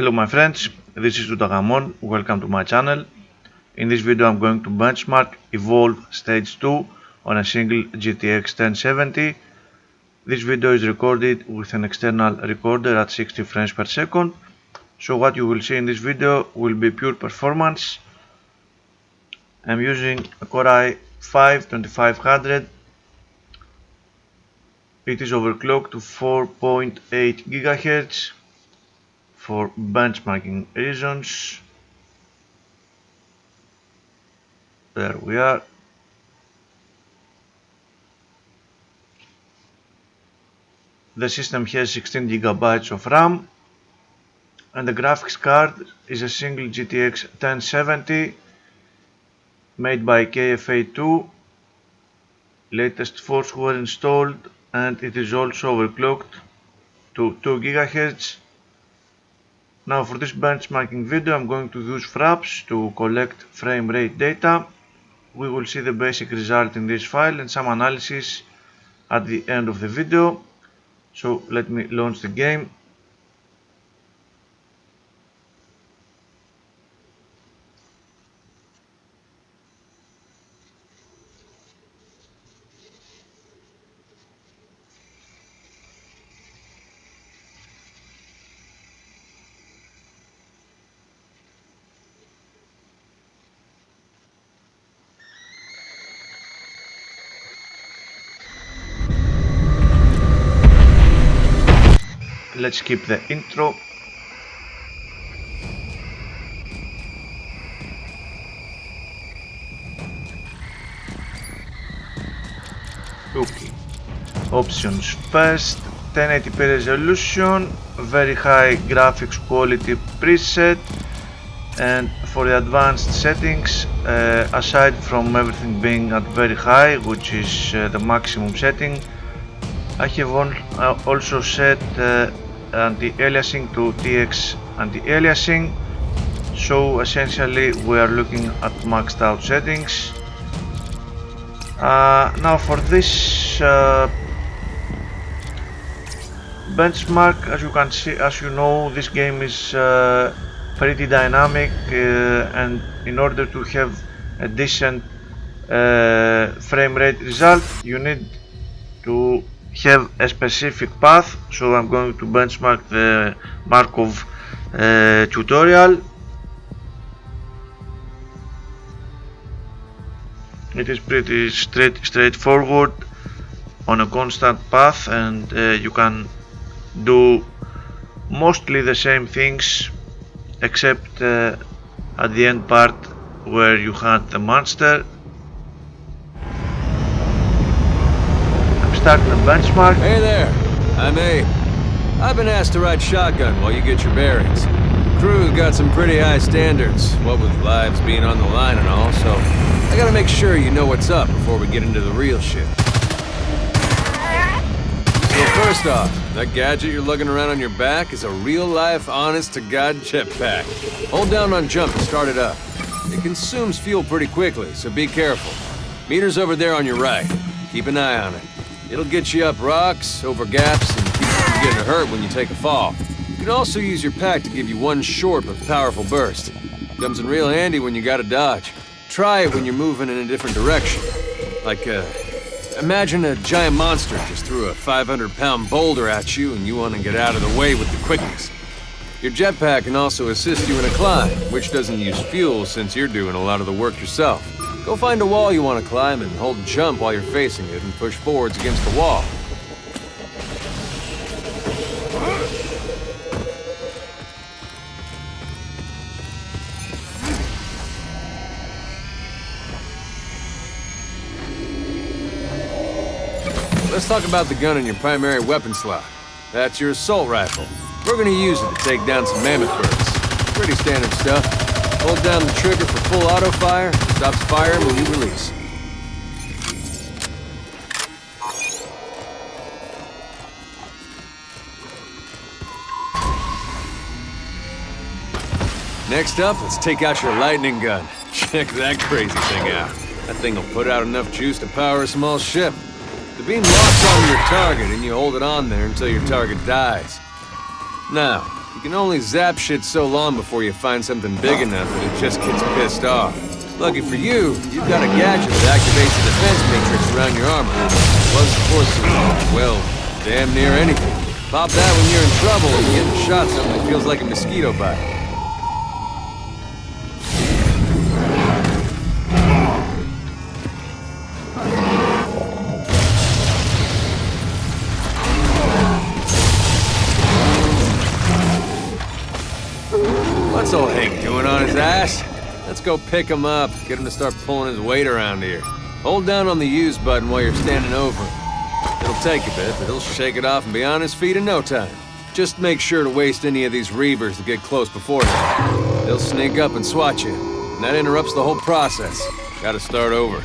Hello my friends, this is Tutankamon. Welcome to my channel. In this video I'm going to benchmark Evolve Stage 2 on a single GTX 1070. This video is recorded with an external recorder at 60 frames per second. So what you will see in this video will be pure performance. I'm using a Core i5-2500. It is overclocked to 4.8 GHz. For benchmarking reasons. There we are. The system has 16 GB of RAM and the graphics card is a single GTX 1070 made by KFA2. Latest force were installed and it is also overclocked to 2 GHz. Now for this benchmarking video I'm going to use fraps to collect frame rate data. We will see the basic result in this file and some analysis at the end of the video. So let me launch the game. Let's skip the intro. Okay. Options first, 1080p resolution, very high graphics quality preset, and for the advanced settings, aside from everything being at very high, which is the maximum setting, I have also set anti-aliasing to TX anti-aliasing, so essentially we are looking at maxed out settings. Now for this benchmark, as you can see, as you know, this game is pretty dynamic, and in order to have a decent frame rate result you need to have a specific path. So I'm going to benchmark the Markov tutorial. It is pretty straightforward on a constant path, and you can do mostly the same things except at the end part where you had the monster. Starting the benchmark. Hey there, I'm A. I've been asked to ride shotgun while you get your bearings. The crew's got some pretty high standards, what with lives being on the line and all, so I gotta make sure you know what's up before we get into the real shit. So first off, that gadget you're lugging around on your back is a real-life, honest-to-God jetpack. Hold down on jump to start it up. It consumes fuel pretty quickly, so be careful. Meter's over there on your right. Keep an eye on it. It'll get you up rocks, over gaps, and keep you from getting hurt when you take a fall. You can also use your pack to give you one short but powerful burst. Comes in real handy when you gotta dodge. Try it when you're moving in a different direction. Like, imagine a giant monster just threw a 500-pound boulder at you and you want to get out of the way with the quickness. Your jetpack can also assist you in a climb, which doesn't use fuel since you're doing a lot of the work yourself. Go find a wall you want to climb and hold jump while you're facing it and push forwards against the wall. Let's talk about the gun in your primary weapon slot. That's your assault rifle. We're going to use it to take down some mammoth birds. Pretty standard stuff. Hold down the trigger for full auto fire. Stops firing when you release. Next up, let's take out your lightning gun. Check that crazy thing out. That thing will put out enough juice to power a small ship. The beam locks on your target and you hold it on there until your target dies. Now, You can only zap shit so long before you find something big enough that it just gets pissed off. Lucky for you, you've got a gadget that activates the defense matrix around your armor. Plus, of course, well, damn near anything. Pop that when you're in trouble and getting shot something that feels like a mosquito bite. What's old Hank doing on his ass? Let's go pick him up, get him to start pulling his weight around here. Hold down on the use button while you're standing over him. It'll take a bit, but he'll shake it off and be on his feet in no time. Just make sure to waste any of these reavers that get close beforehand. They'll sneak up and swat you, and that interrupts the whole process. Gotta start over.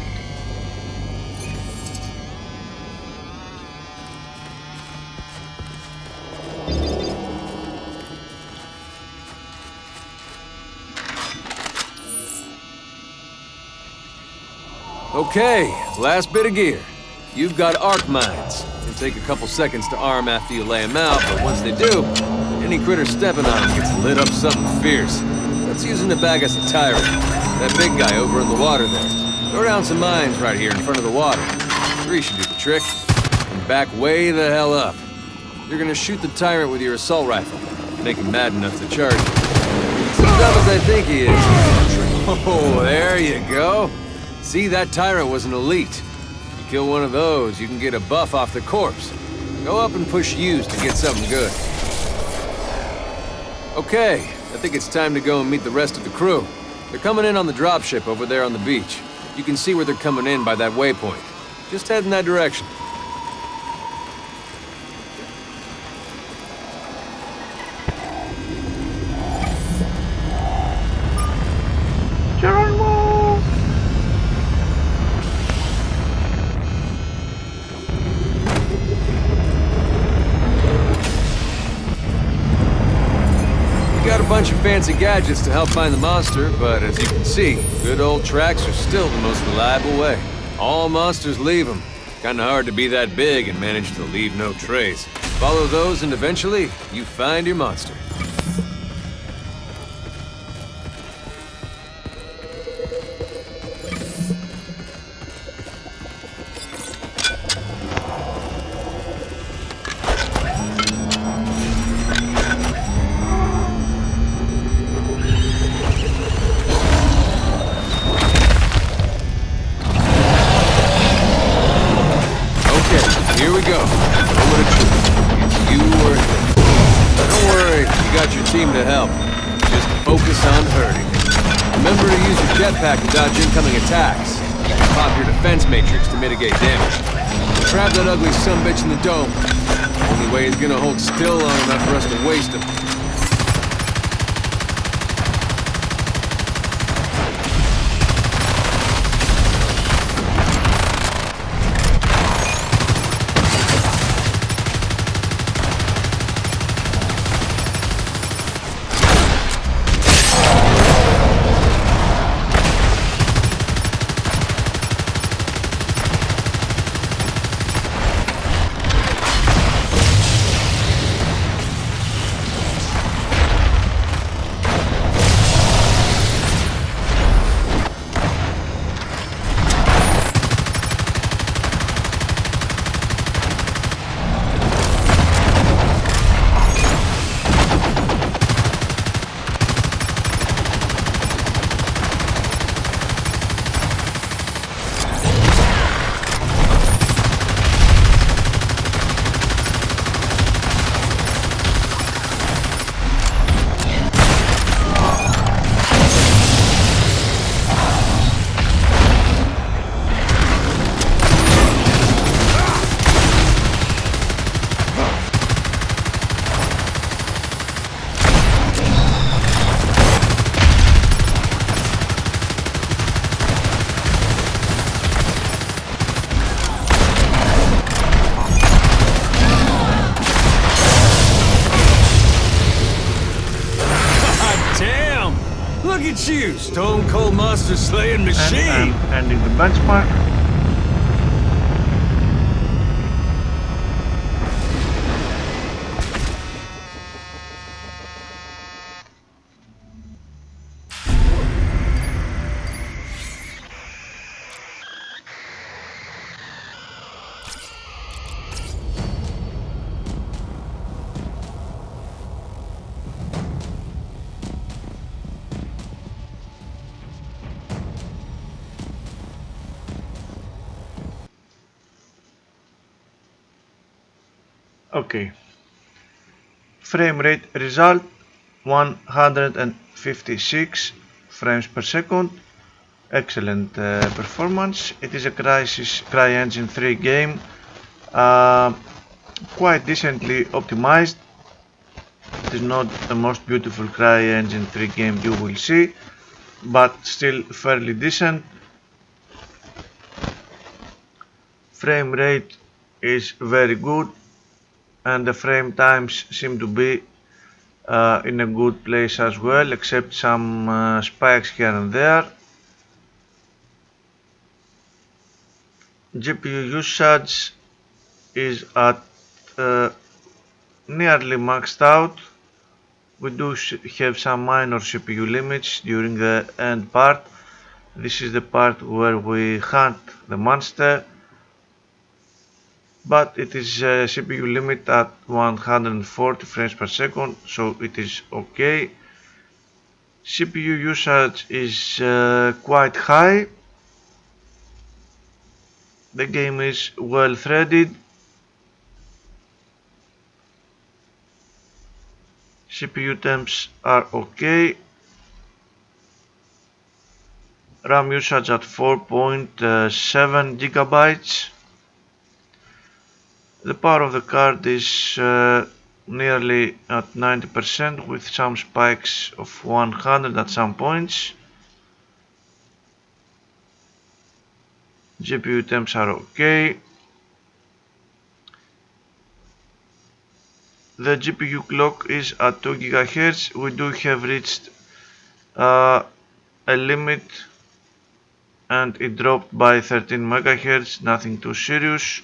Okay, last bit of gear. You've got arc mines. It'll take a couple seconds to arm after you lay them out, but once they do, any critter stepping on them gets lit up something fierce. Let's use them to bag us a tyrant. That big guy over in the water there. Throw down some mines right here in front of the water. 3 should do the trick. And back way the hell up. You're gonna shoot the tyrant with your assault rifle. Make him mad enough to charge you. He's as dumb as I think he is. Oh, there you go. See, that tyrant was an elite. You kill one of those, you can get a buff off the corpse. Go up and push U's to get something good. Okay, I think it's time to go and meet the rest of the crew. They're coming in on the dropship over there on the beach. You can see where they're coming in by that waypoint. Just head in that direction. Bunch of fancy gadgets to help find the monster, but as you can see, good old tracks are still the most reliable way. All monsters leave them. Kinda hard to be that big and manage to leave no trace. Follow those and eventually, you find your monster. Here we go. Over to truth. It's you or him. Don't worry, you got your team to help. Just focus on hurting. Remember to use your jetpack to dodge incoming attacks. Pop your defense matrix to mitigate damage. Trap that ugly sumbitch in the dome. Only way he's gonna hold still long enough for us to waste him. Look at you, stone cold monster slaying machine! And I'm ending the benchmark. Okay, frame rate result 156 frames per second. Excellent performance. It is a CryEngine 3 game, quite decently optimized. It is not the most beautiful CryEngine 3 game you will see, but still fairly decent. Frame rate is very good, and the frame times seem to be in a good place as well, except some spikes here and there. GPU usage is at nearly maxed out. We do have some minor CPU limits during the end part. This is the part where we hunt the monster, but it is a CPU limit at 140 frames per second, so it is okay. CPU usage is quite high. The game is well threaded. CPU temps are okay. RAM usage at 4.7 gigabytes. The power of the card is nearly at 90% with some spikes of 100 at some points. GPU temps are okay. The GPU clock is at 2 GHz. We do have reached a limit and it dropped by 13 MHz, nothing too serious.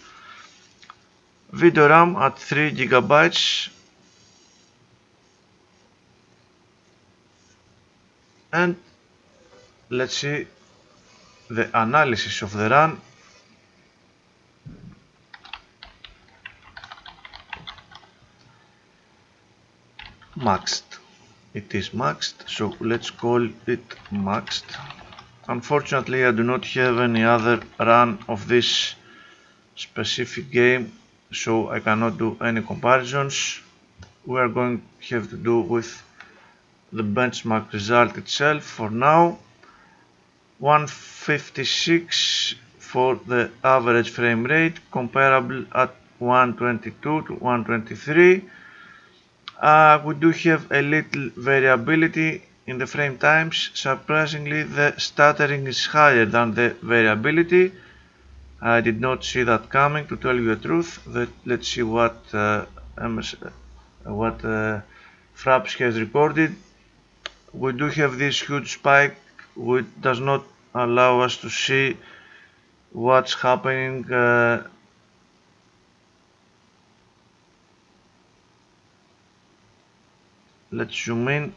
Video RAM at 3 GB, and let's see the analysis of the RAM. Maxed. It is maxed, so let's call it maxed. Unfortunately, I do not have any other run of this specific game, so I cannot do any comparisons. We are going to have to do with the benchmark result itself for now. 156 for the average frame rate, comparable at 122 to 123. We do have a little variability in the frame times. Surprisingly, the stuttering is higher than the variability. I did not see that coming, to tell you the truth. Let's see what Fraps has recorded. We do have this huge spike which does not allow us to see what's happening. Let's zoom in.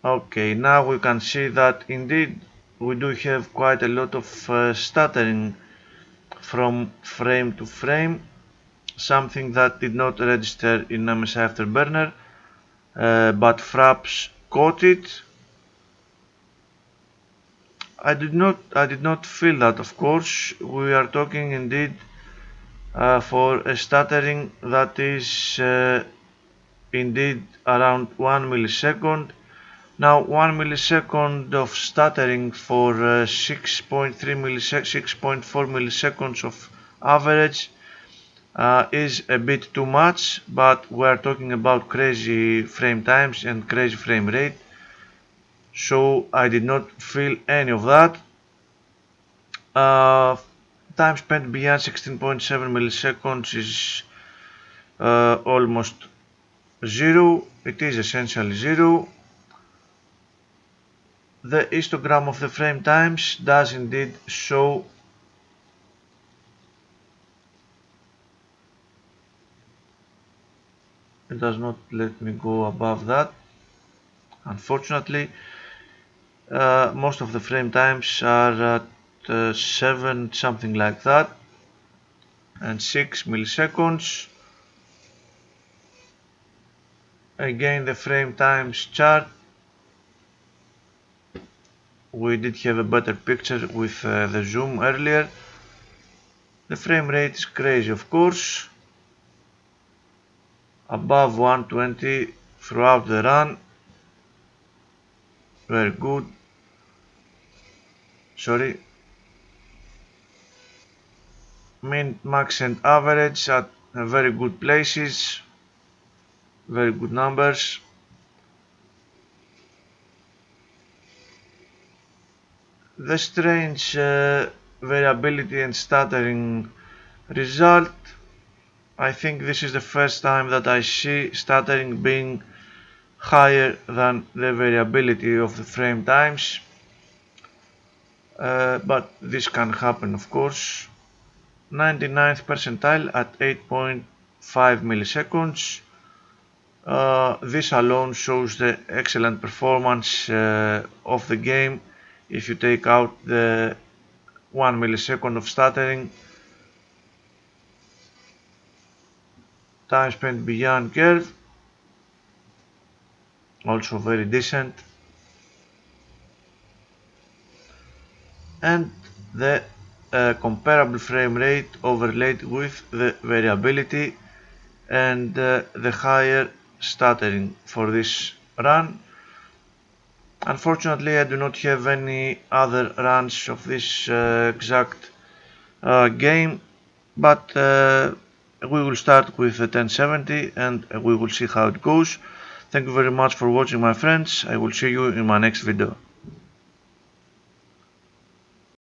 Okay, now we can see that indeed we do have quite a lot of stuttering from frame to frame, something that did not register in MSI Afterburner, but Fraps caught it. I did not feel that, of course. We are talking indeed for a stuttering that is indeed around 1 millisecond. Now 1 millisecond of stuttering for 6.4 milliseconds of average is a bit too much, but we are talking about crazy frame times and crazy frame rate, so I did not feel any of that. Time spent beyond 16.7 milliseconds is almost zero. It is essentially zero. The histogram of the frame times does indeed show it does not let me go above that, unfortunately. Most of the frame times are at 7, something like that, and 6 milliseconds. Again, the frame times chart, we did have a better picture with the zoom earlier. The frame rate is crazy, of course, above 120 throughout the run. Very good. Sorry. Min, max and average at very good places. Very good numbers. The strange variability and stuttering result. I think this is the first time that I see stuttering being higher than the variability of the frame times, but this can happen, of course. 99th percentile at 8.5 milliseconds. This alone shows the excellent performance of the game if you take out the 1 millisecond of stuttering. Time spent beyond curve, also very decent. And the comparable frame rate overlaid with the variability and the higher stuttering for this run. Unfortunately, I do not have any other runs of this exact game, but we will start with the 1070 and we will see how it goes. Thank you very much for watching, my friends. I will see you in my next video.